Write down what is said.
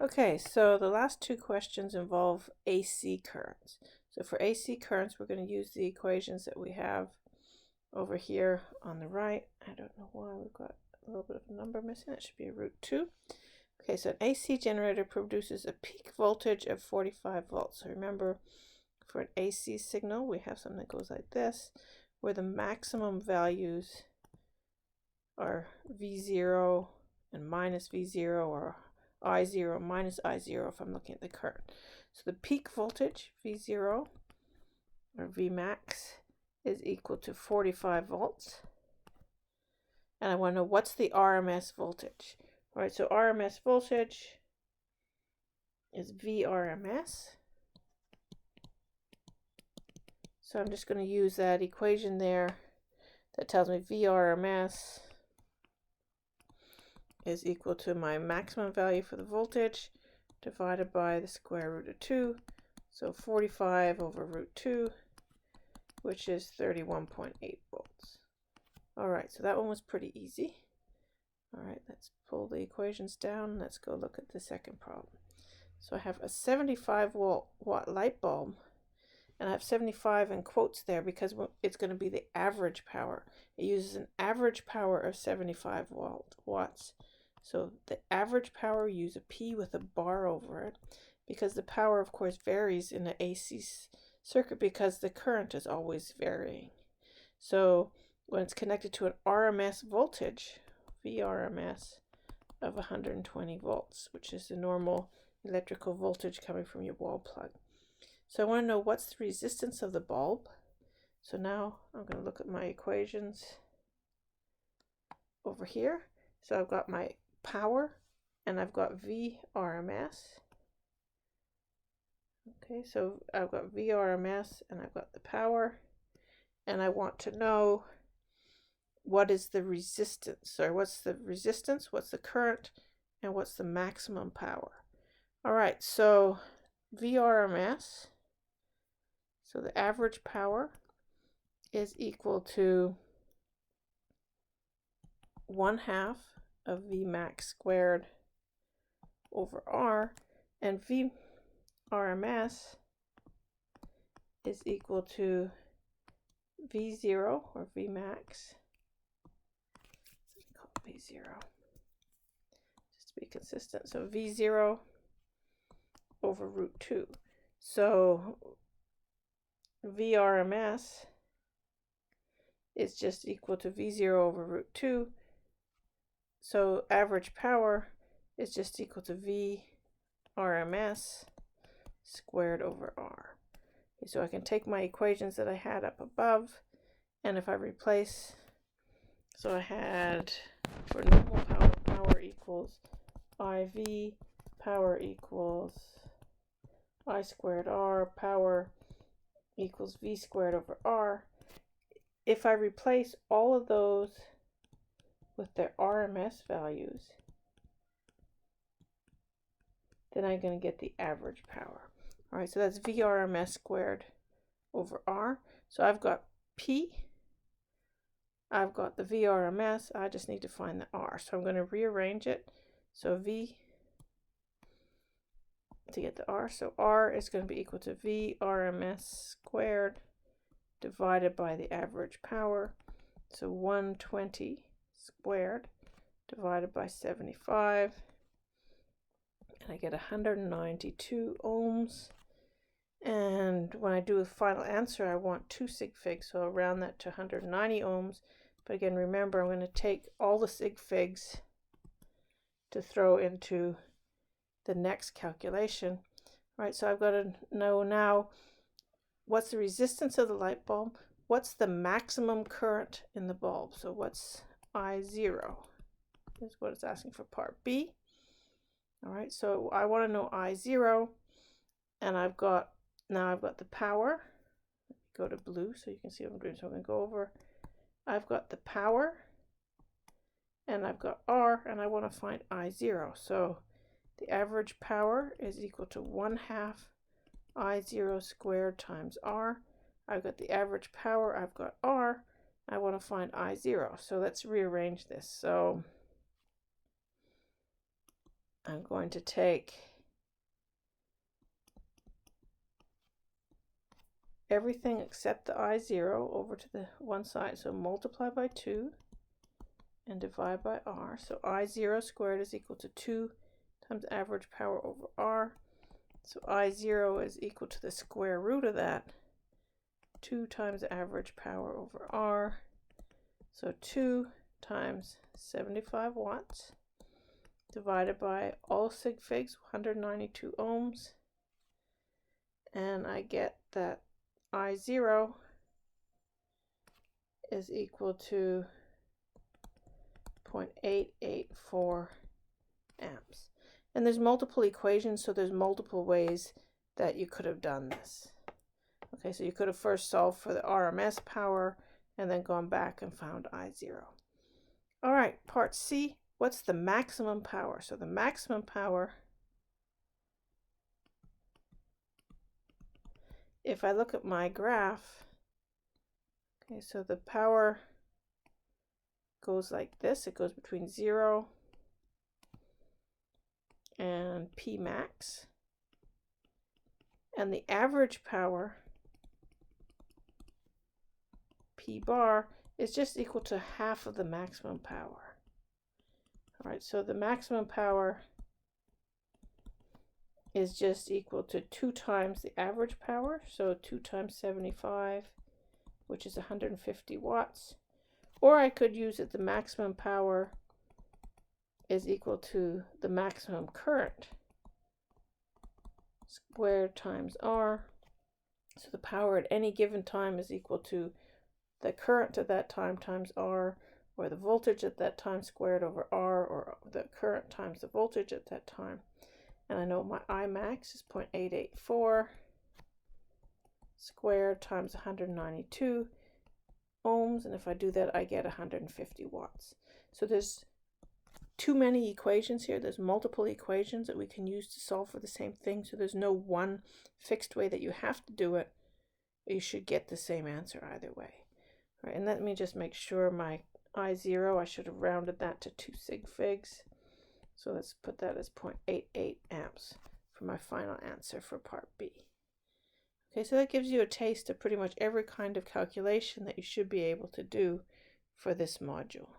Okay, so the last two questions involve AC currents. So for AC currents, we're going to use the equations that we have over here on the right. I don't know why we've got a little bit of a number missing. It should be a root 2. Okay, so an AC generator produces a peak voltage of 45 volts. So remember, for an AC signal, we have something that goes like this, where the maximum values are V0 and minus V0, or I0 minus I0 if I'm looking at the current. So the peak voltage, V0 or Vmax, is equal to 45 volts. And I want to know what's the RMS voltage. All right, so RMS voltage is VRMS. So I'm just going to use that equation there that tells me VRMS is equal to my maximum value for the voltage divided by the square root of 2. So 45 over root 2, which is 31.8 volts. All right, so that one was pretty easy. All right, let's pull the equations down. Let's go look at the second problem. So I have a 75 watt light bulb, and I have 75 in quotes there because it's going to be the average power. It uses an average power of 75 watts. So the average power, use a P with a bar over it, because the power, of course, varies in the AC circuit because the current is always varying. So when it's connected to an RMS voltage, VRMS, of 120 volts, which is the normal electrical voltage coming from your wall plug. So I want to know what's the resistance of the bulb. So now I'm going to look at my equations over here. So I've got my power and I've got VRMS. Okay, so I've got VRMS and I've got the power, and I want to know what is the resistance, or what's the resistance, what's the current, and what's the maximum power. All right, so VRMS, so the average power, is equal to 1/2 of Vmax squared over R, and VRMS is equal to V0 or Vmax, call it V0 just to be consistent. So V0 over root 2. So VRMS is just equal to V0 over root 2. So average power is just equal to VRMS squared over R. Okay, so I can take my equations that I had up above, and if I replace, so I had for normal power equals IV, power equals I squared R, power equals V squared over R. If I replace all of those with their RMS values, then I'm going to get the average power. All right, so that's VRMS squared over R. So I've got P, I've got the VRMS, I just need to find the R. So I'm going to rearrange it. So V to get the R. So R is going to be equal to VRMS squared divided by the average power. So 120 squared divided by 75. And I get 192 ohms. And when I do a final answer, I want 2 sig figs, so I'll round that to 190 ohms. But again, remember, I'm going to take all the sig figs to throw into the next calculation. All right, so I've got to know now what's the resistance of the light bulb, what's the maximum current in the bulb. So what's I0 is what it's asking for part B. All right, so I want to know I0, and I've got the power. Go to blue so you can see what I'm doing. So I'm going to go over. I've got the power, and I've got R, and I want to find I0. So the average power is equal to 1/2 I0 squared times R. I've got the average power, I've got R, I want to find I0. So let's rearrange this. So I'm going to take everything except the I0 over to the one side. So multiply by 2 and divide by r. So I0 squared is equal to 2 times average power over r. So I0 is equal to the square root of that, 2 times average power over r. So 2 times 75 watts divided by all sig figs, 192 ohms. And I get that I0 is equal to 0.884 amps. And there's multiple equations, so there's multiple ways that you could have done this. Okay, so you could have first solved for the RMS power and then gone back and found I0. All right, part C, what's the maximum power? So the maximum power, if I look at my graph, okay, so the power goes like this. It goes between 0 and P max. And the average power, P bar, is just equal to half of the maximum power. All right, so the maximum power is just equal to 2 times the average power. So 2 times 75, which is 150 watts. Or I could use it, the maximum power is equal to the maximum current squared times R. So the power at any given time is equal to the current at that time times R, or the voltage at that time squared over R, or the current times the voltage at that time. And I know my I max is 0.884 squared times 192 ohms, and if I do that I get 150 watts. So there's too many equations here. There's multiple equations that we can use to solve for the same thing, so there's no one fixed way that you have to do it, but you should get the same answer either way. All right, and let me just make sure my I0, I should have rounded that to 2 sig figs, so let's put that as 0.88 amps for my final answer for part B. Okay, so that gives you a taste of pretty much every kind of calculation that you should be able to do for this module.